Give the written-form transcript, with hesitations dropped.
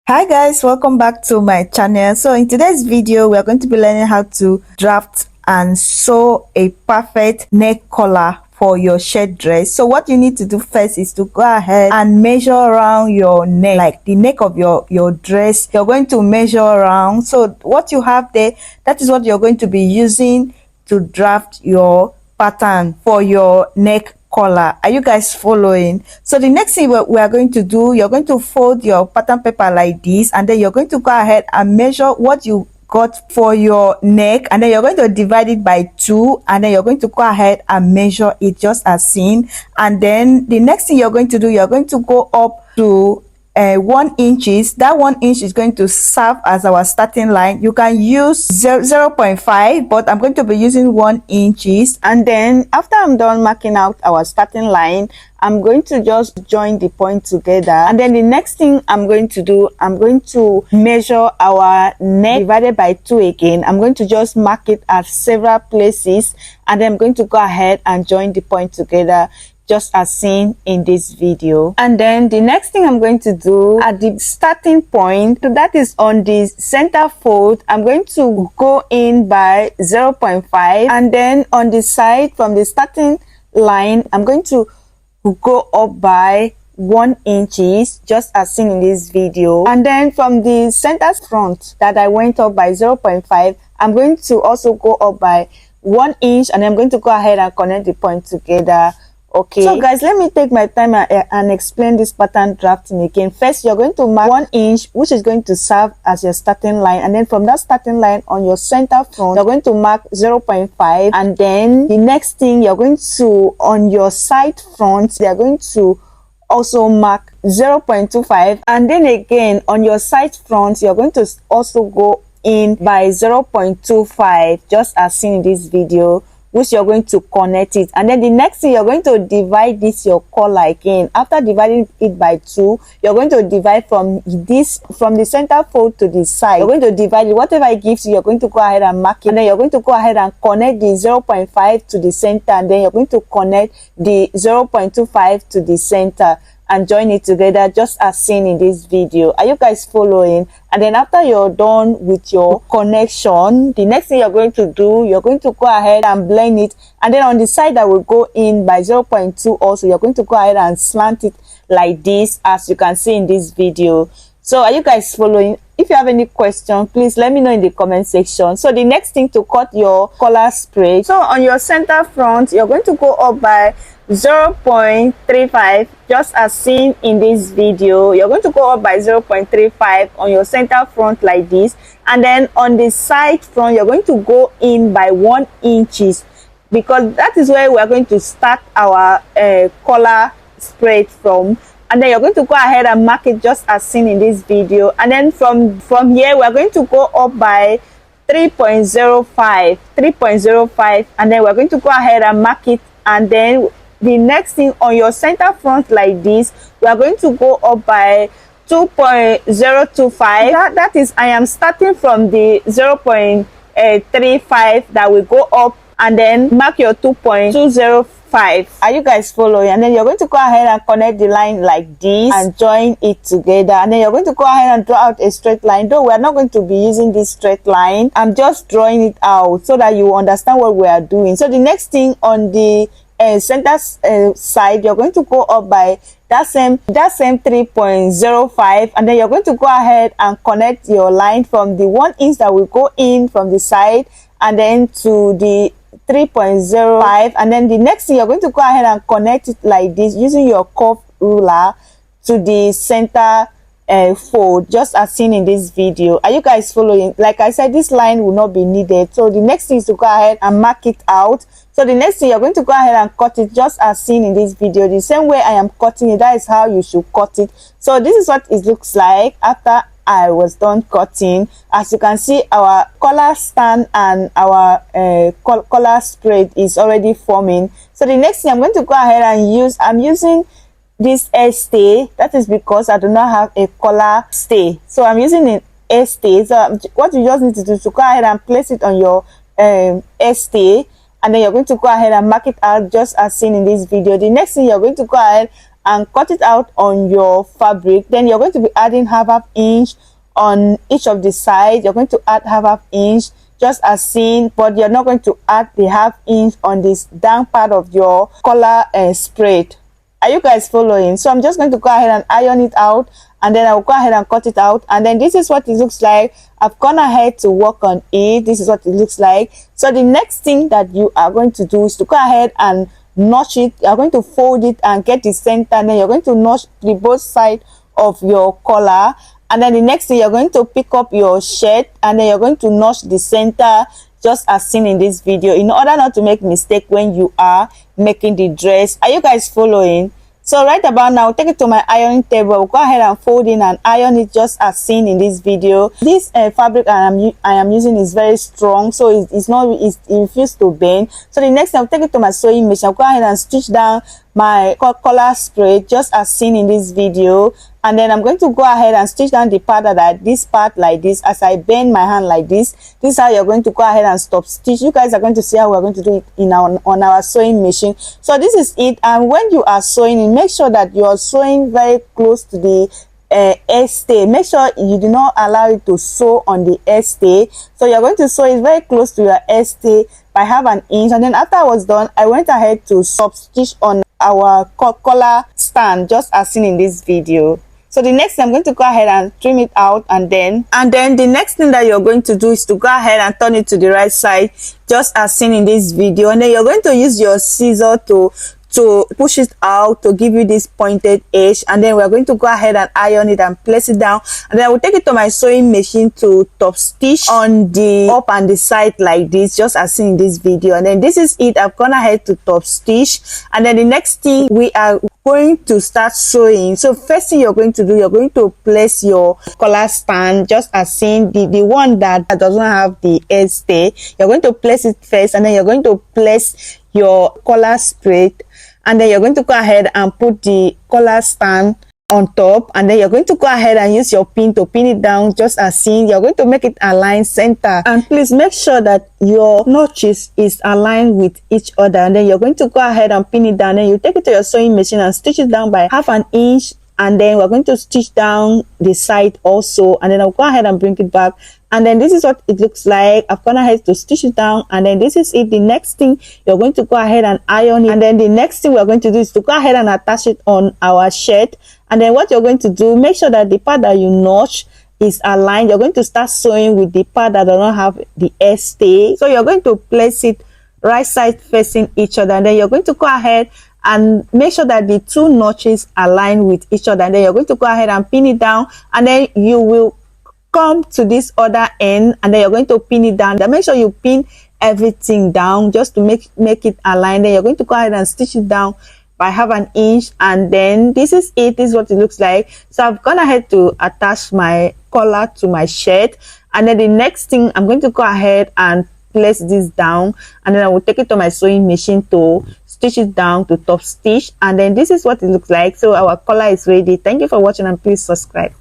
Hi guys, welcome back to my channel. So in today's video, we are going to be learning how to draft and sew a perfect neck collar for your shirt dress. So what you need to do first is to go ahead and measure around your neck, like the neck of your dress. You're going to measure around. So what you have there, that is what you're going to be using to draft your pattern for your neck collar. Are you guys following? So the next thing we are going to do, you're going to fold your pattern paper like this, and then you're going to go ahead and measure what you got for your neck, and then you're going to divide it by 2, and then you're going to go ahead and measure it just as seen. And then the next thing you're going to do, you're going to go up to 1 inches. That 1 inch is going to serve as our starting line. You can use 0.5, but I'm going to be using 1 inches. And then after I'm done marking out our starting line, I'm going to just join the point together. And then the next thing I'm going to do, I'm going to measure our neck divided by 2 again. I'm going to just mark it at several places, and then I'm going to go ahead and join the point together just as seen in this video. And then the next thing I'm going to do at the starting point, so that is on the center fold, I'm going to go in by 0.5, and then on the side from the starting line, I'm going to go up by 1 inches just as seen in this video. And then from the center front that I went up by 0.5, I'm going to also go up by 1 inch, and I'm going to go ahead and connect the point together. Okay, so guys, let me take my time and explain this pattern drafting again. First, you're going to mark 1 inch, which is going to serve as your starting line, and then from that starting line on your center front, you're going to mark 0.5, and then the next thing you're going to, on your side front, they're going to also mark 0.25, and then again on your side front, you're going to also go in by 0.25 just as seen in this video, which you're going to connect it. And then the next thing, you're going to divide this your collar again. After dividing it by 2, you're going to divide from the center fold to the side. You're going to divide it, whatever it gives you, you're going to go ahead and mark it, and then you're going to go ahead and connect the 0.5 to the center, and then you're going to connect the 0.25 to the center and join it together just as seen in this video. Are you guys following? And then after you're done with your connection, the next thing you're going to do, you're going to go ahead and blend it, and then on the side that will go in by 0.2 also, you're going to go ahead and slant it like this as you can see in this video. So are you guys following? If you have any question, please let me know in the comment section. So the next thing, to cut your collar spread, so on your center front, you're going to go up by 0.35 just as seen in this video. You're going to go up by 0.35 on your center front like this, and then on the side front, you're going to go in by 1 inches, because that is where we are going to start our collar spread from. And then you're going to go ahead and mark it just as seen in this video, and then from here we're going to go up by 3.05, and then we're going to go ahead and mark it. And then the next thing, on your center front like this, we are going to go up by 2.025. That is, I am starting from the 0.35 that will go up, and then mark your 2.205. Are you guys following? And then you're going to go ahead and connect the line like this and join it together, and then you're going to go ahead and draw out a straight line. Though we're not going to be using this straight line, I'm just drawing it out so that you understand what we are doing. So the next thing, on the center side, you're going to go up by that same 3.05, and then you're going to go ahead and connect your line from the 1 inch that will go in from the side, and then to the 3.05, and then the next thing, you're going to go ahead and connect it like this using your curve ruler to the center fold just as seen in this video. Are you guys following? Like I said, this line will not be needed, so the next thing is to go ahead and mark it out. So the next thing, you're going to go ahead and cut it just as seen in this video. The same way I am cutting it, that is how you should cut it. So this is what it looks like after I was done cutting. As you can see, our collar stand and our collar spread is already forming. So the next thing, I'm going to go ahead and I'm using this stay. That is because I do not have a collar stay, so I'm using an stay. So what you just need to do is to go ahead and place it on your stay, and then you're going to go ahead and mark it out just as seen in this video. The next thing, you're going to go ahead and cut it out on your fabric. Then you're going to be adding half inch on each of the sides. You're going to add half inch just as seen, but you're not going to add the half inch on this down part of your collar spread. Are you guys following? So I'm just going to go ahead and iron it out, and then I'll go ahead and cut it out. And then this is what it looks like. I've gone ahead to work on it. This is what it looks like. So the next thing that you are going to do is to go ahead and notch it. You're going to fold it and get the center, and then you're going to notch the both sides of your collar. And then the next thing, you're going to pick up your shirt, and then you're going to notch the center just as seen in this video, in order not to make mistake when you are making the dress. Are you guys following? So right about now, take it to my ironing table. Go ahead and fold in and iron it just as seen in this video. This fabric I am using is very strong, so it refuses to bend. So the next thing, I'll take it to my sewing machine. I'll go ahead and stitch down my collar spread just as seen in this video. And then I'm going to go ahead and stitch down the part this part like this. As I bend my hand like this, this is how you're going to go ahead and stop stitch. You guys are going to see how we're going to do it on our sewing machine. So this is it. And when you are sewing, make sure that you are sewing very close to the stay. Make sure you do not allow it to sew on the stay. So you're going to sew it very close to your stay by ½ inch. And then after I was done, I went ahead to stop stitch on our collar stand just as seen in this video. So the next thing, I'm going to go ahead and trim it out, and then the next thing that you're going to do is to go ahead and turn it to the right side just as seen in this video. And then you're going to use your scissor to push it out to give you this pointed edge, and then we're going to go ahead and iron it and place it down. And then I will take it to my sewing machine to top stitch on the up and the side like this, just as seen in this video. And then this is it. I've gone ahead to top stitch, and then the next thing, we are going to start sewing. So first thing you're going to do, you're going to place your collar stand just as seen, the one that doesn't have the edge stay. You're going to place it first, and then you're going to place your collar spread, and then you're going to go ahead and put the collar stand on top, and then you're going to go ahead and use your pin to pin it down just as seen. You're going to make it align center, and please make sure that your notches is aligned with each other. And then you're going to go ahead and pin it down, and you take it to your sewing machine and stitch it down by ½ inch. And then we're going to stitch down the side also, and then I'll go ahead and bring it back. And then this is what it looks like. I've gone ahead to stitch it down, and then this is it. The next thing, you're going to go ahead and iron it, and then the next thing we're going to do is to go ahead and attach it on our shirt. And then what you're going to do, make sure that the part that you notch is aligned. You're going to start sewing with the part that does not have the edge stay. So you're going to place it right side facing each other, and then you're going to go ahead and make sure that the two notches align with each other. And then you're going to go ahead and pin it down, and then you will come to this other end, and then you're going to pin it down. Then make sure you pin everything down just to make it align. Then you're going to go ahead and stitch it down by ½ inch, and then this is it. This is what it looks like. So I've gone ahead to attach my collar to my shirt, and then the next thing, I'm going to go ahead and place this down, and then I will take it to my sewing machine to stitch it down to top stitch. And then this is what it looks like. So our collar is ready. Thank you for watching, and please subscribe.